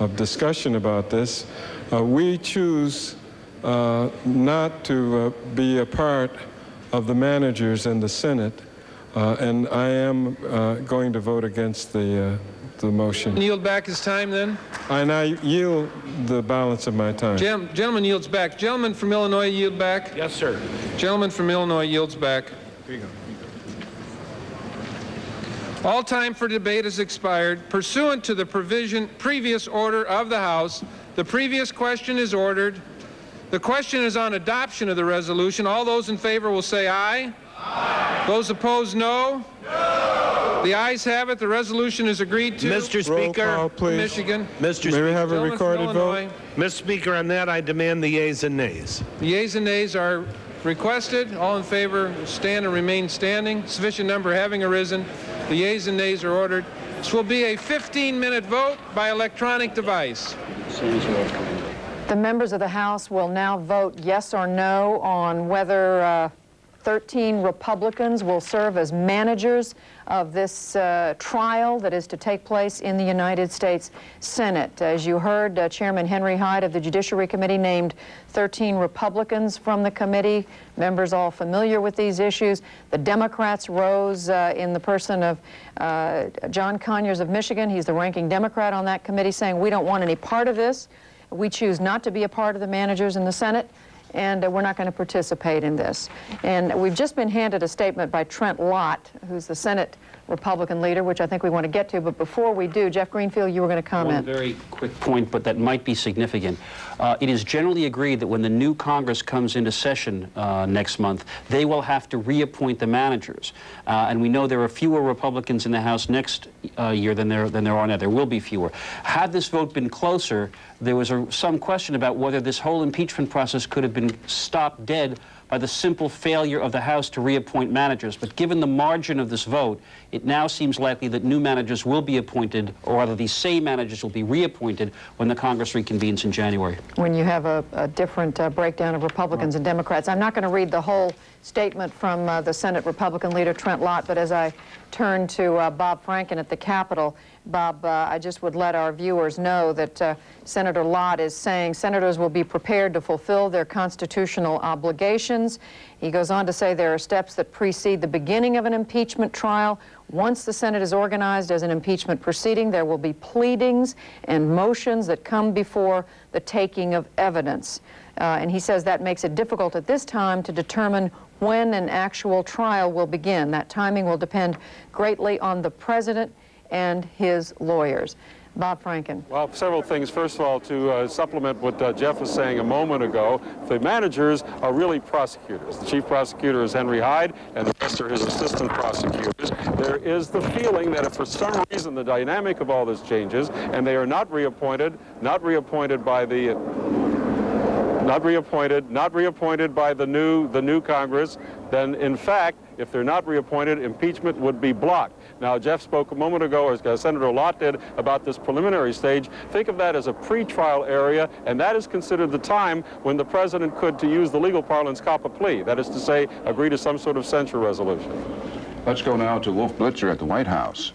of discussion about this. We choose not to be a part of the managers in the Senate, and I am going to vote against the motion. Yield back his time, then? I now yield the balance of my time. Gentleman yields back. Gentleman from Illinois yield back? Yes, sir. Gentleman from Illinois yields back. Here you go. All time for debate has expired. Pursuant to the previous order of the House, the previous question is ordered. The question is on adoption of the resolution. All those in favor will say aye. Aye. Those opposed, no. No. The ayes have it. The resolution is agreed to. Mr. Speaker, roll call, please. Michigan. Mr. Speaker, may we have a recorded vote? Mr. Speaker, on that I demand the yeas and nays. The yeas and nays are requested. All in favor stand and remain standing. Sufficient number having arisen. The yeas and nays are ordered. This will be a 15-minute vote by electronic device. The members of the House will now vote yes or no on whether 13 Republicans will serve as managers of this trial that is to take place in the United States Senate. As you heard, Chairman Henry Hyde of the Judiciary Committee named 13 Republicans from the committee, members all familiar with these issues. The Democrats rose in the person of John Conyers of Michigan. He's the ranking Democrat on that committee, saying we don't want any part of this. We choose not to be a part of the managers in the Senate, and we're not going to participate in this. And we've just been handed a statement by Trent Lott, who's the Senate Republican leader, which I think we want to get to. But before we do, Jeff Greenfield, you were going to comment. One very quick point, but that might be significant. It is generally agreed that when the new Congress comes into session next month, they will have to reappoint the managers. And we know there are fewer Republicans in the House next year than there are now. There will be fewer. Had this vote been closer, there was some question about whether this whole impeachment process could have been stopped dead by the simple failure of the House to reappoint managers. But given the margin of this vote, it now seems likely that new managers will be appointed, or rather these same managers will be reappointed when the Congress reconvenes in January. When you have a different breakdown of Republicans and Democrats. I'm not going to read the whole statement from the Senate Republican leader Trent Lott, but as I turn to Bob Franken at the Capitol, Bob, I just would let our viewers know that Senator Lott is saying senators will be prepared to fulfill their constitutional obligations. He goes on to say there are steps that precede the beginning of an impeachment trial. Once the Senate is organized as an impeachment proceeding, there will be pleadings and motions that come before the taking of evidence. And he says that makes it difficult at this time to determine when an actual trial will begin. That timing will depend greatly on the president and his lawyers. Bob Franken. Well, several things. First of all, to supplement what Jeff was saying a moment ago, the managers are really prosecutors. The chief prosecutor is Henry Hyde, and the rest are his assistant prosecutors. There is the feeling that if for some reason the dynamic of all this changes, and they are not reappointed by the not reappointed by the new Congress, then in fact, if they're not reappointed, impeachment would be blocked. Now, Jeff spoke a moment ago, as Senator Lott did, about this preliminary stage. Think of that as a pre-trial area, and that is considered the time when the president could, to use the legal parlance, cop a plea. That is to say, agree to some sort of censure resolution. Let's go now to Wolf Blitzer at the White House.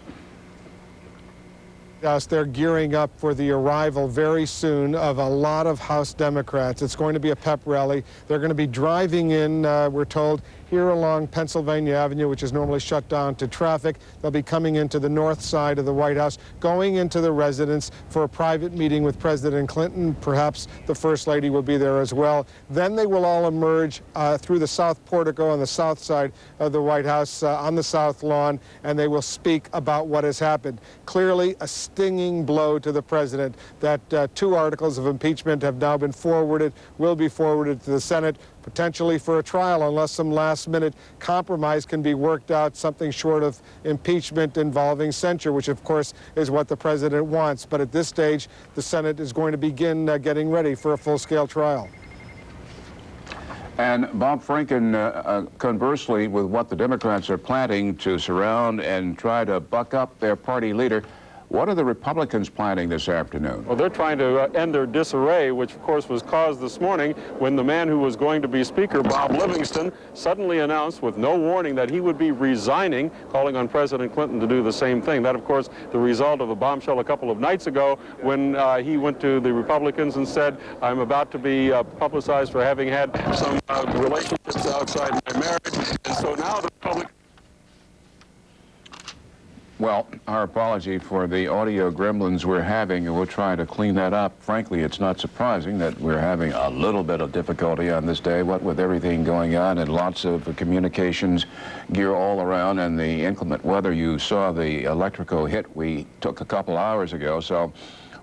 They're gearing up for the arrival very soon of a lot of House Democrats. It's going to be a pep rally. They're going to be driving in, we're told, here along Pennsylvania Avenue, which is normally shut down to traffic. They'll be coming into the north side of the White House, going into the residence for a private meeting with President Clinton. Perhaps the First Lady will be there as well. Then they will all emerge through the south portico on the south side of the White House on the south lawn, and they will speak about what has happened. Clearly a stinging blow to the president that 2 articles of impeachment have now been forwarded, will be forwarded to the Senate, potentially for a trial unless some last-minute compromise can be worked out, something short of impeachment involving censure, which of course is what the president wants. But at this stage, the Senate is going to begin getting ready for a full-scale trial. And Bob Franken, conversely, with what the Democrats are planning to surround and try to buck up their party leader, What are the Republicans planning this afternoon? Well, they're trying to end their disarray, which of course was caused this morning when the man who was going to be Speaker, Bob Livingston, suddenly announced with no warning that he would be resigning, calling on President Clinton to do the same thing. That, of course, the result of a bombshell a couple of nights ago when he went to the Republicans and said, I'm about to be publicized for having had some relationships outside my marriage. And so now the public... Well, our apology for the audio gremlins we're having, and we'll try to clean that up. Frankly, it's not surprising that we're having a little bit of difficulty on this day, what with everything going on and lots of communications gear all around and the inclement weather. You saw the electrical hit we took a couple hours ago, so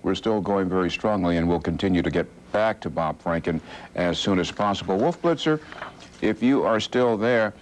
we're still going very strongly, and we'll continue to get back to Bob Franken as soon as possible. Wolf Blitzer, if you are still there,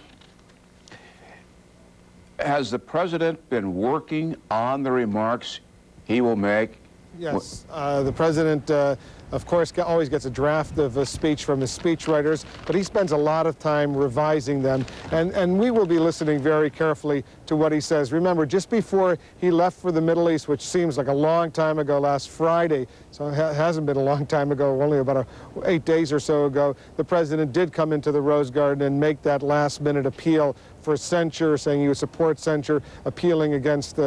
has the president been working on the remarks he will make? Yes, the president, of course, always gets a draft of a speech from his speechwriters, but he spends a lot of time revising them, and we will be listening very carefully to what he says. Remember, just before he left for the Middle East, which seems like a long time ago, last Friday, so it hasn't been a long time ago, only about 8 days or so ago, the president did come into the Rose Garden and make that last-minute appeal for censure, saying he would support censure, appealing against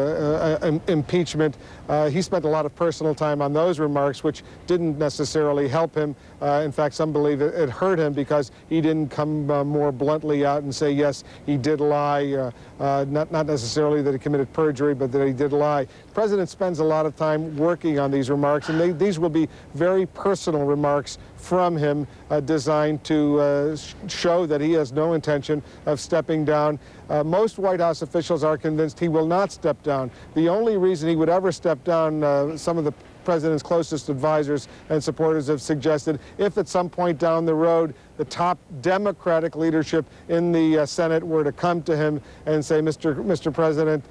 impeachment. He spent a lot of personal time on those remarks, which didn't necessarily help him. In fact, some believe it hurt him because he didn't come more bluntly out and say, yes, he did lie, not necessarily that he committed perjury, but that he did lie. The president spends a lot of time working on these remarks, and these will be very personal remarks from him, designed to show that he has no intention of stepping down. Most White House officials are convinced he will not step down. The only reason he would ever step down, some of the president's closest advisors and supporters have suggested, if at some point down the road the top Democratic leadership in the Senate were to come to him and say, Mr. President,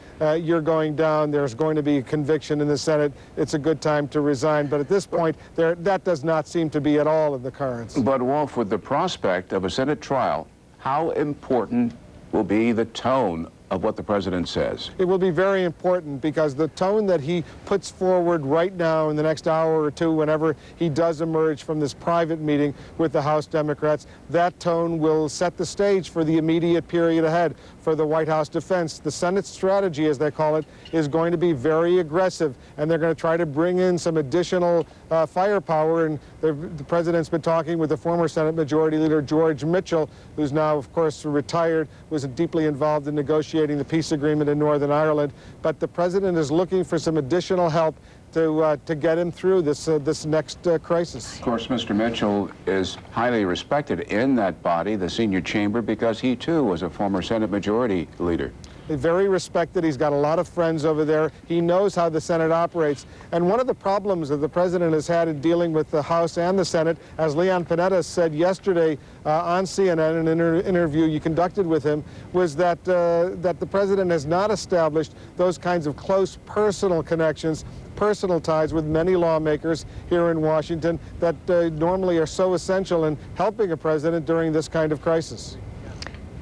you're going down, there's going to be a conviction in the Senate, it's a good time to resign. But at this point, that does not seem to be at all in the cards. But Wolf, with the prospect of a Senate trial, how important will be the tone of what the president says? It will be very important because the tone that he puts forward right now in the next hour or two, whenever he does emerge from this private meeting with the House Democrats, that tone will set the stage for the immediate period ahead for the White House defense. The Senate strategy, as they call it, is going to be very aggressive, and they're going to try to bring in some additional firepower. And the president's been talking with the former Senate Majority Leader George Mitchell, who's now, of course, retired, was deeply involved in negotiating the peace agreement in Northern Ireland. But the president is looking for some additional help to get him through this next crisis. Of course, Mr. Mitchell is highly respected in that body, the senior chamber, because he too was a former Senate Majority Leader. Very respected. He's got a lot of friends over there. He knows how the Senate operates. And one of the problems that the president has had in dealing with the House and the Senate, as Leon Panetta said yesterday on CNN in an interview you conducted with him, was that the president has not established those kinds of close personal connections, personal ties with many lawmakers here in Washington that normally are so essential in helping a president during this kind of crisis.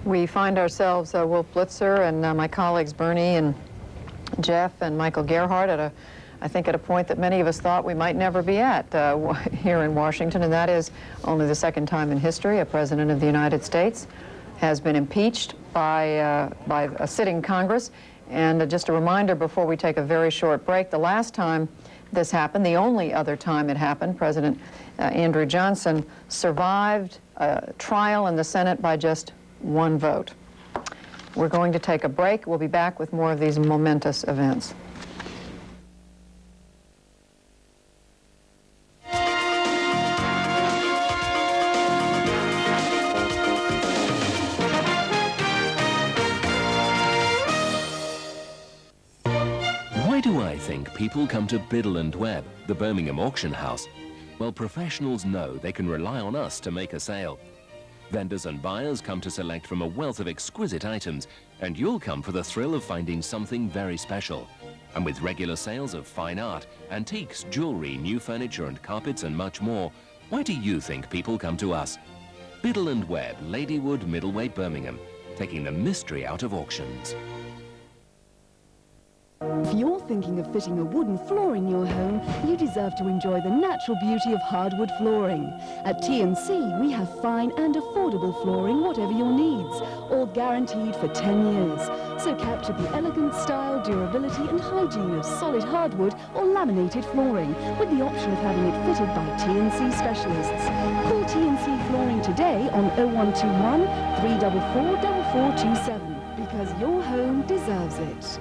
We find ourselves, Wolf Blitzer and my colleagues Bernie and Jeff and Michael Gerhardt I think at a point that many of us thought we might never be at here in Washington, and that is only the second time in history a president of the United States has been impeached by a sitting Congress. And just a reminder before we take a very short break, the last time this happened, the only other time it happened, President Andrew Johnson survived a trial in the Senate by just one vote. We're going to take a break. We'll be back with more of these momentous events. Why do I think people come to Biddle & Webb, the Birmingham auction house? Well, professionals know they can rely on us to make a sale. Vendors and buyers come to select from a wealth of exquisite items, and you'll come for the thrill of finding something very special. And with regular sales of fine art, antiques, jewelry, new furniture and carpets and much more, why do you think people come to us? Biddle & Webb, Ladywood, Middleway, Birmingham, taking the mystery out of auctions. If you're thinking of fitting a wooden floor in your home, you deserve to enjoy the natural beauty of hardwood flooring. At T&C, we have fine and affordable flooring, whatever your needs, all guaranteed for 10 years. So capture the elegant style, durability and hygiene of solid hardwood or laminated flooring, with the option of having it fitted by T&C specialists. Call T&C Flooring today on 0121 344 4427, because your home deserves it.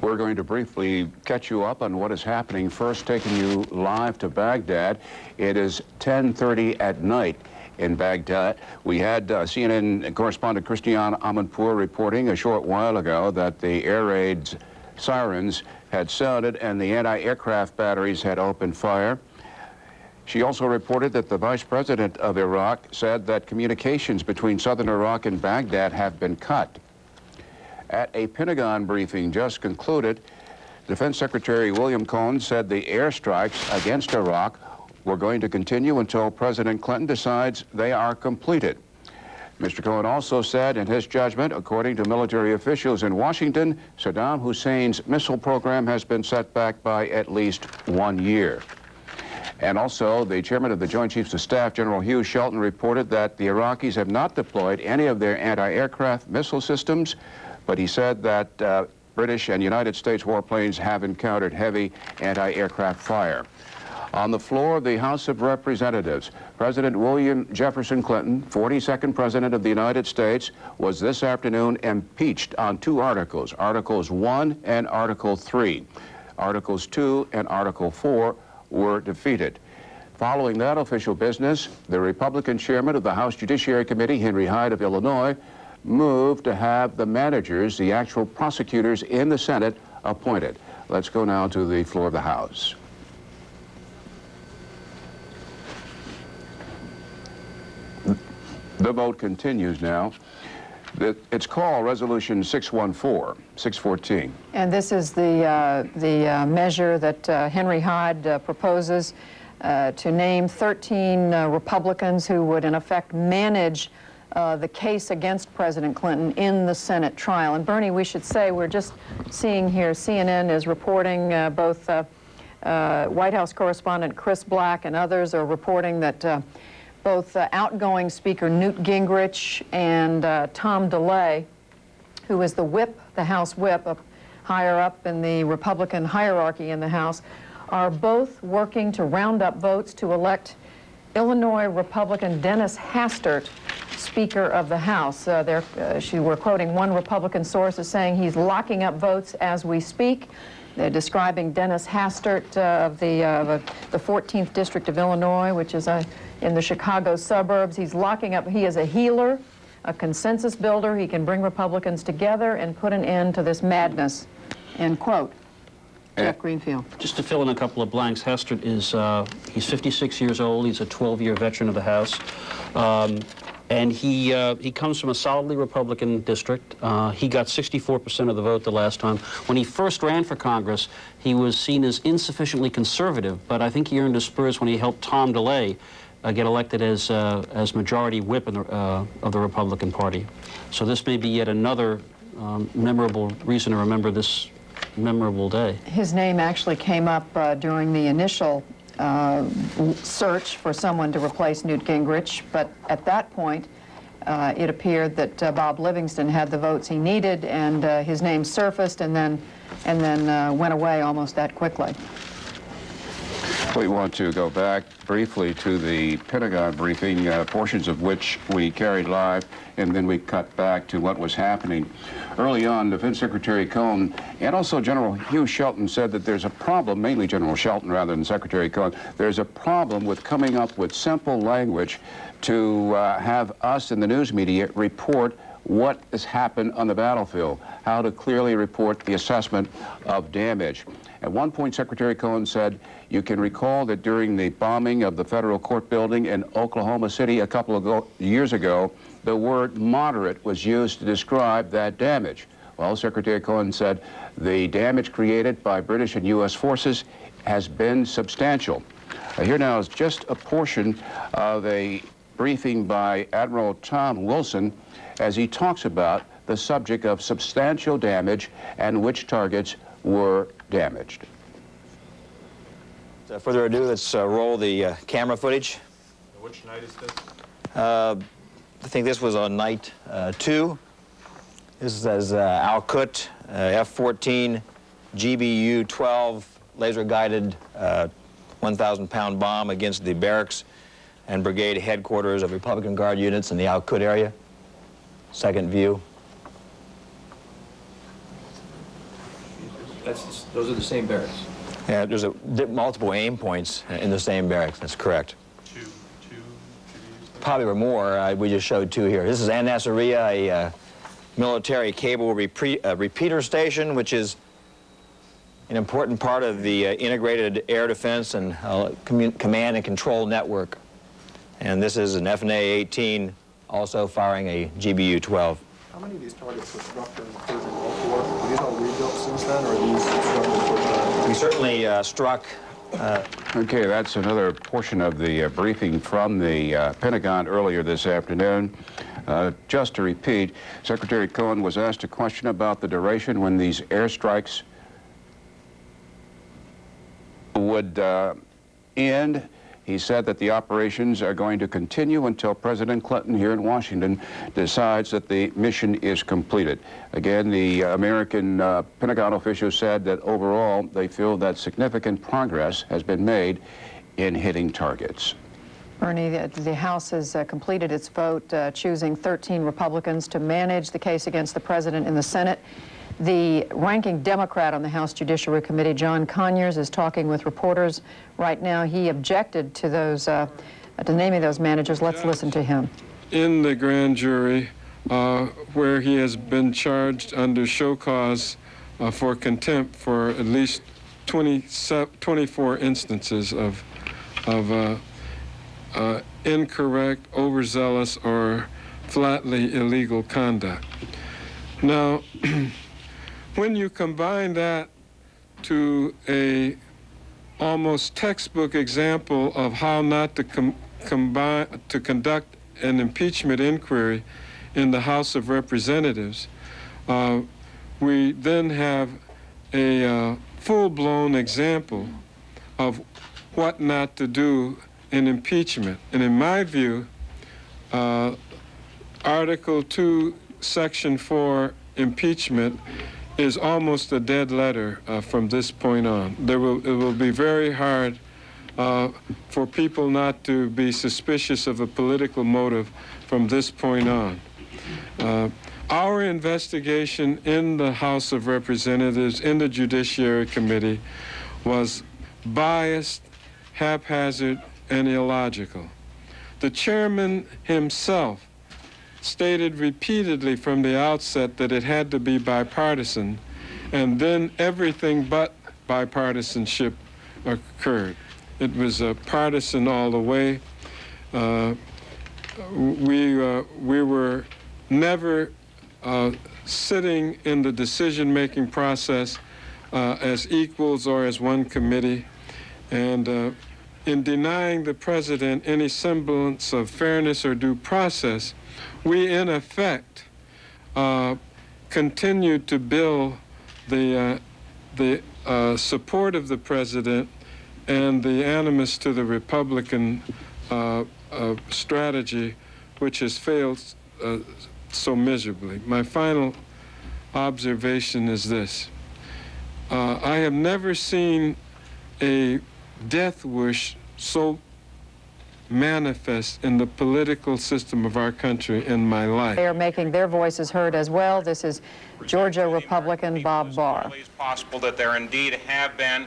We're going to briefly catch you up on what is happening. First, taking you live to Baghdad. It is 10:30 at night in Baghdad. We had CNN correspondent Christiane Amanpour reporting a short while ago that the air raid sirens had sounded and the anti-aircraft batteries had opened fire. She also reported that the vice president of Iraq said that communications between southern Iraq and Baghdad have been cut. At a Pentagon briefing just concluded, Defense Secretary William Cohen said the airstrikes against Iraq were going to continue until President Clinton decides they are completed. Mr. Cohen also said, in his judgment, according to military officials in Washington, Saddam Hussein's missile program has been set back by at least 1 year. And also, the chairman of the Joint Chiefs of Staff, General Hugh Shelton, reported that the Iraqis have not deployed any of their anti-aircraft missile systems, but he said that British and United States warplanes have encountered heavy anti-aircraft fire. On the floor of the House of Representatives, President William Jefferson Clinton, 42nd President of the United States, was this afternoon impeached on 2 articles, Articles 1 and Article 3. Articles 2 and Article 4 were defeated. Following that official business, the Republican chairman of the House Judiciary Committee, Henry Hyde of Illinois, moved to have the managers, the actual prosecutors in the Senate, appointed. Let's go now to the floor of the House. The vote continues now. It's called Resolution 614. And this is the measure that Henry Hyde proposes to name 13 Republicans who would, in effect, manage the case against President Clinton in the Senate trial. And Bernie, we should say, we're just seeing here, CNN is reporting, both White House correspondent Chris Black and others are reporting that both outgoing Speaker Newt Gingrich and Tom DeLay, who is the whip, the House whip, higher up in the Republican hierarchy in the House, are both working to round up votes to elect Illinois Republican Dennis Hastert Speaker of the House. We're quoting one Republican source as saying he's locking up votes as we speak. They're describing Dennis Hastert of the 14th District of Illinois, which is in the Chicago suburbs. He's locking up. He is a healer, a consensus builder. He can bring Republicans together and put an end to this madness. End quote. Jeff Greenfield. Just to fill in a couple of blanks, Hastert is, he's 56 years old. He's a 12-year veteran of the House. And he comes from a solidly Republican district. He got 64% of the vote the last time. When he first ran for Congress, he was seen as insufficiently conservative, but I think he earned his spurs when he helped Tom DeLay get elected as majority whip of the Republican Party. So this may be yet another memorable reason to remember this memorable day. His name actually came up during the initial search for someone to replace Newt Gingrich, but at that point, it appeared that Bob Livingston had the votes he needed, and his name surfaced and then went away almost that quickly. We want to go back briefly to the Pentagon briefing, portions of which we carried live, and then we cut back to what was happening. Early on, Defense Secretary Cohen and also General Hugh Shelton said that there's a problem, mainly General Shelton rather than Secretary Cohen, there's a problem with coming up with simple language to have us in the news media report what has happened on the battlefield, how to clearly report the assessment of damage. At one point, Secretary Cohen said, you can recall that during the bombing of the federal court building in Oklahoma City a couple of years ago, the word moderate was used to describe that damage. Well, Secretary Cohen said the damage created by British and U.S. forces has been substantial. Here now is just a portion of a briefing by Admiral Tom Wilson as he talks about the subject of substantial damage and which targets were damaged. Without further ado, let's roll the camera footage. Which night is this? I think this was on night 2. This is Al Qut, F-14 GBU-12 laser-guided 1,000-pound bomb against the barracks and brigade headquarters of Republican Guard units in the Al Qut area. Second view. Those are the same barracks. Yeah, there's multiple aim points in the same barracks. That's correct. Two Probably were more. We just showed 2 here. This is An Nasiriyah, a military cable repeater station, which is an important part of the integrated air defense and command and control network. And this is an FNA-18 also firing a GBU-12. How many of these targets were struck during the Persian Gulf War? Are these all rebuilt since then, or are these struck before time? We certainly struck. Okay, that's another portion of the briefing from the Pentagon earlier this afternoon. Just to repeat, Secretary Cohen was asked a question about the duration when these airstrikes would end. He said that the operations are going to continue until President Clinton here in Washington decides that the mission is completed. Again, the American Pentagon officials said that overall they feel that significant progress has been made in hitting targets. Ernie, the House has completed its vote choosing 13 Republicans to manage the case against the president in the Senate. The ranking Democrat on the House Judiciary Committee, John Conyers, is talking with reporters right now. He objected to those, to naming those managers. Let's listen to him. In the grand jury, where he has been charged under show cause for contempt for at least 24 instances of incorrect, overzealous, or flatly illegal conduct. Now, when you combine that to a almost textbook example of how not to conduct an impeachment inquiry in the House of Representatives, we then have a full-blown example of what not to do in impeachment. And in my view, Article 2, Section 4 impeachment is almost a dead letter from this point on. It will be very hard for people not to be suspicious of a political motive from this point on. Our investigation in the House of Representatives, in the Judiciary Committee, was biased, haphazard, and illogical. The chairman himself stated repeatedly from the outset that it had to be bipartisan, and then everything but bipartisanship occurred. It was partisan all the way. We were never sitting in the decision-making process as equals or as one committee, and in denying the president any semblance of fairness or due process, we, in effect, continued to build the support of the president and the animus to the Republican strategy, which has failed so miserably. My final observation is this. I have never seen a death wish so manifest in the political system of our country in my life. They are making their voices heard as well. This is Georgia Republican Bob Barr. It's possible that there indeed have been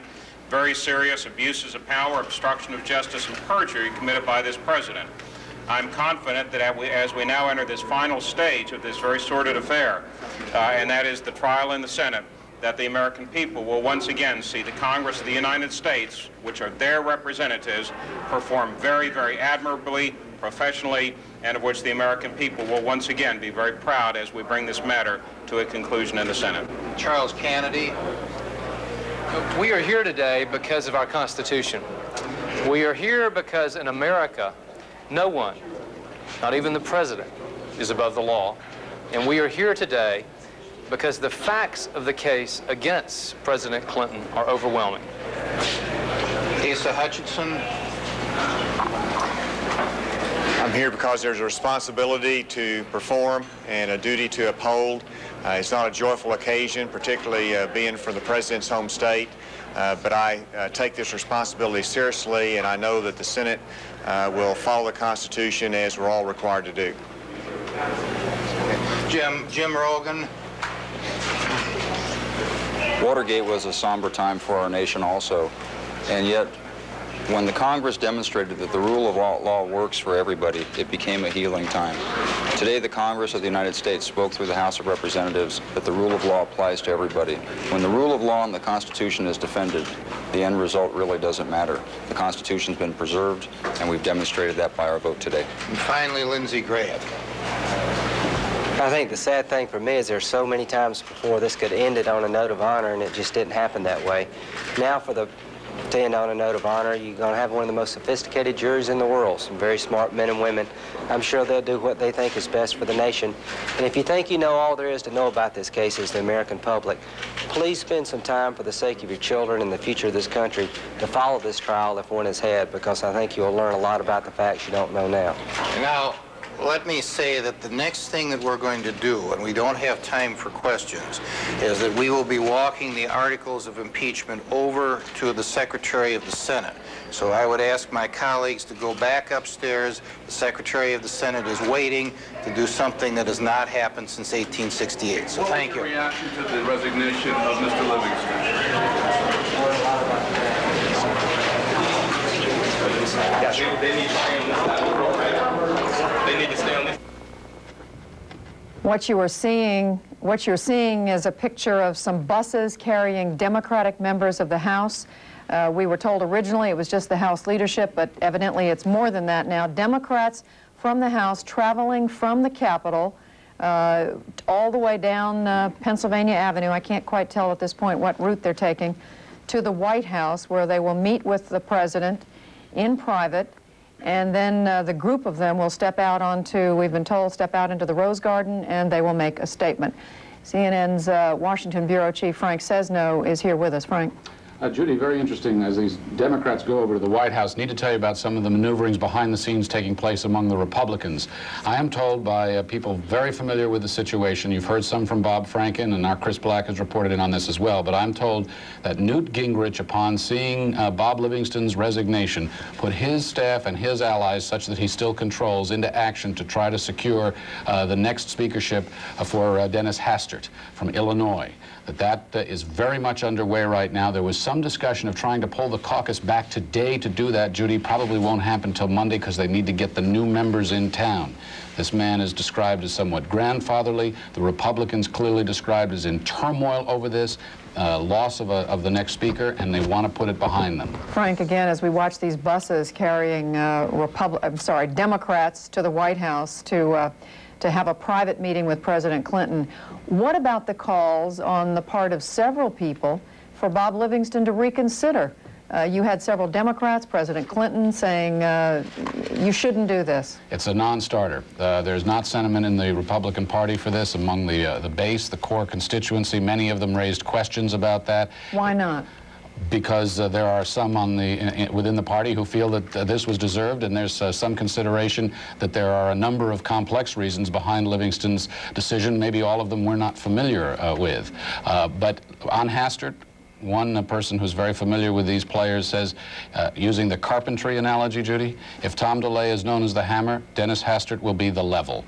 very serious abuses of power, obstruction of justice, and perjury committed by this president. I'm confident that as we now enter this final stage of this very sordid affair, and that is the trial in the Senate, that the American people will once again see the Congress of the United States, which are their representatives, perform very, very admirably, professionally, and of which the American people will once again be very proud as we bring this matter to a conclusion in the Senate. Charles Kennedy. We are here today because of our Constitution. We are here because in America, no one, not even the president, is above the law. And we are here today because the facts of the case against President Clinton are overwhelming. Asa Hutchinson. I'm here because there's a responsibility to perform and a duty to uphold. It's not a joyful occasion, particularly being from the president's home state, but I take this responsibility seriously, and I know that the Senate will follow the Constitution as we're all required to do. Jim Rogan. Watergate was a somber time for our nation also, and yet when the Congress demonstrated that the rule of law works for everybody, it became a healing time. Today, the Congress of the United States spoke through the House of Representatives that the rule of law applies to everybody. When the rule of law and the Constitution is defended, the end result really doesn't matter. The Constitution's been preserved, and we've demonstrated that by our vote today. And finally, Lindsey Graham. I think the sad thing for me is there's so many times before this could end it on a note of honor, and it just didn't happen that way. Now to end on a note of honor, you're going to have one of the most sophisticated juries in the world, some very smart men and women. I'm sure they'll do what they think is best for the nation. And if you think you know all there is to know about this case as the American public, please spend some time for the sake of your children and the future of this country to follow this trial if one is had, because I think you'll learn a lot about the facts you don't know now. Now, let me say that the next thing that we're going to do, and we don't have time for questions, is that we will be walking the articles of impeachment over to the Secretary of the Senate. So I would ask my colleagues to go back upstairs. The Secretary of the Senate is waiting to do something that has not happened since 1868. So thank you. What was your reaction to the resignation of Mr. Livingston? Yes. They need to stay on this platform, right? They need to stay on this. What you're seeing is a picture of some buses carrying Democratic members of the House. We were told originally it was just the House leadership, but evidently it's more than that now. Democrats from the House traveling from the Capitol all the way down Pennsylvania Avenue. I can't quite tell at this point what route they're taking, to the White House, where they will meet with the president in private, and then the group of them will step out onto, we've been told, step out into the Rose Garden, and they will make a statement. CNN's Washington Bureau Chief Frank Sesno is here with us. Frank. Judy, very interesting. As these Democrats go over to the White House, need to tell you about some of the maneuverings behind the scenes taking place among the Republicans. I am told by people very familiar with the situation, you've heard some from Bob Franken, and our Chris Black has reported in on this as well, but I'm told that Newt Gingrich, upon seeing Bob Livingston's resignation, put his staff and his allies, such that he still controls, into action to try to secure the next speakership for Dennis Hastert from Illinois. That is very much underway right now. There was some discussion of trying to pull the caucus back today to do that. Judy, probably won't happen until Monday because they need to get the new members in town. This man is described as somewhat grandfatherly. The Republicans clearly described as in turmoil over this loss of the next speaker, and they want to put it behind them. Frank, again, as we watch these buses carrying Democrats to the White House to have a private meeting with President Clinton, what about the calls on the part of several people for Bob Livingston to reconsider? You had several Democrats, President Clinton, saying you shouldn't do this. It's a non-starter. There's not sentiment in the Republican Party for this among the base, the core constituency. Many of them raised questions about that. Why not? because there are some on within the party who feel that this was deserved, and there's some consideration that there are a number of complex reasons behind Livingston's decision. Maybe all of them we're not familiar with. But on Hastert, one person who's very familiar with these players says, using the carpentry analogy, Judy, if Tom DeLay is known as the hammer, Dennis Hastert will be the level.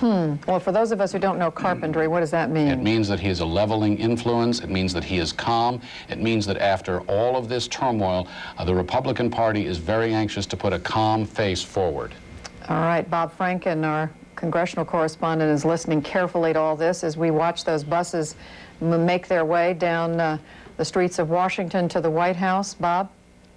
Well, for those of us who don't know carpentry, what does that mean? It means that he is a leveling influence. It means that he is calm. It means that after all of this turmoil, the Republican Party is very anxious to put a calm face forward. All right, Bob Franken, our congressional correspondent, is listening carefully to all this as we watch those buses make their way down the streets of Washington to the White House. Bob?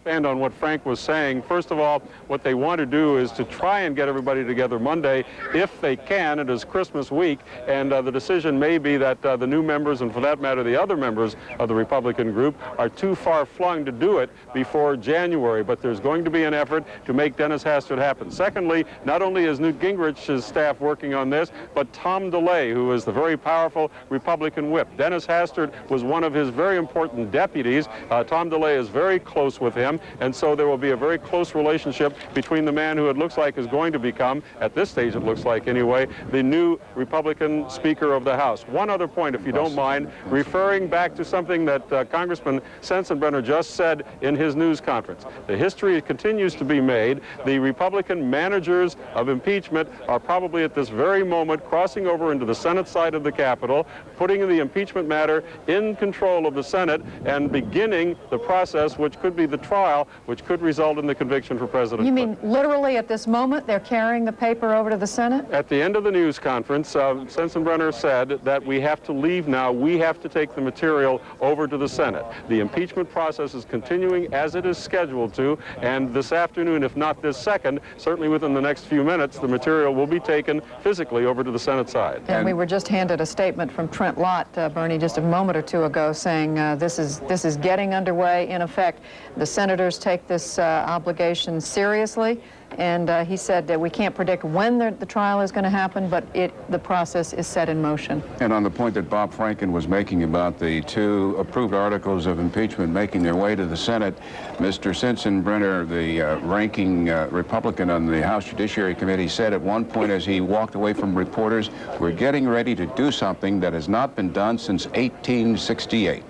And on what Frank was saying, first of all, what they want to do is to try and get everybody together Monday, if they can. It is Christmas week, and the decision may be that the new members, and for that matter, the other members of the Republican group, are too far flung to do it before January. But there's going to be an effort to make Dennis Hastert happen. Secondly, not only is Newt Gingrich's staff working on this, but Tom DeLay, who is the very powerful Republican whip. Dennis Hastert was one of his very important deputies. Tom DeLay is very close with him. And so there will be a very close relationship between the man who it looks like is going to become, at this stage it looks like anyway, the new Republican Speaker of the House. One other point, if you don't mind, referring back to something that Congressman Sensenbrenner just said in his news conference. The history continues to be made. The Republican managers of impeachment are probably at this very moment crossing over into the Senate side of the Capitol, putting the impeachment matter in control of the Senate and beginning the process which could be the trial, which could result in the conviction for President Clinton. You mean literally at this moment they're carrying the paper over to the Senate? At the end of the news conference, Sensenbrenner said that we have to leave now. We have to take the material over to the Senate. The impeachment process is continuing as it is scheduled to, and this afternoon, if not this second, certainly within the next few minutes, the material will be taken physically over to the Senate side. And we were just handed a statement from Trent Lott, Bernie, just a moment or two ago, saying this is getting underway. In effect, the senators take this obligation seriously, and he said that we can't predict when the trial is going to happen, but the process is set in motion. And on the point that Bob Franken was making about the two approved articles of impeachment making their way to the Senate, Mr. Sensenbrenner, the ranking Republican on the House Judiciary Committee, said at one point as he walked away from reporters, we're getting ready to do something that has not been done since 1868.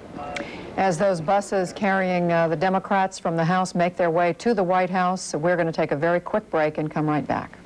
As those buses carrying the Democrats from the House make their way to the White House, we're going to take a very quick break and come right back.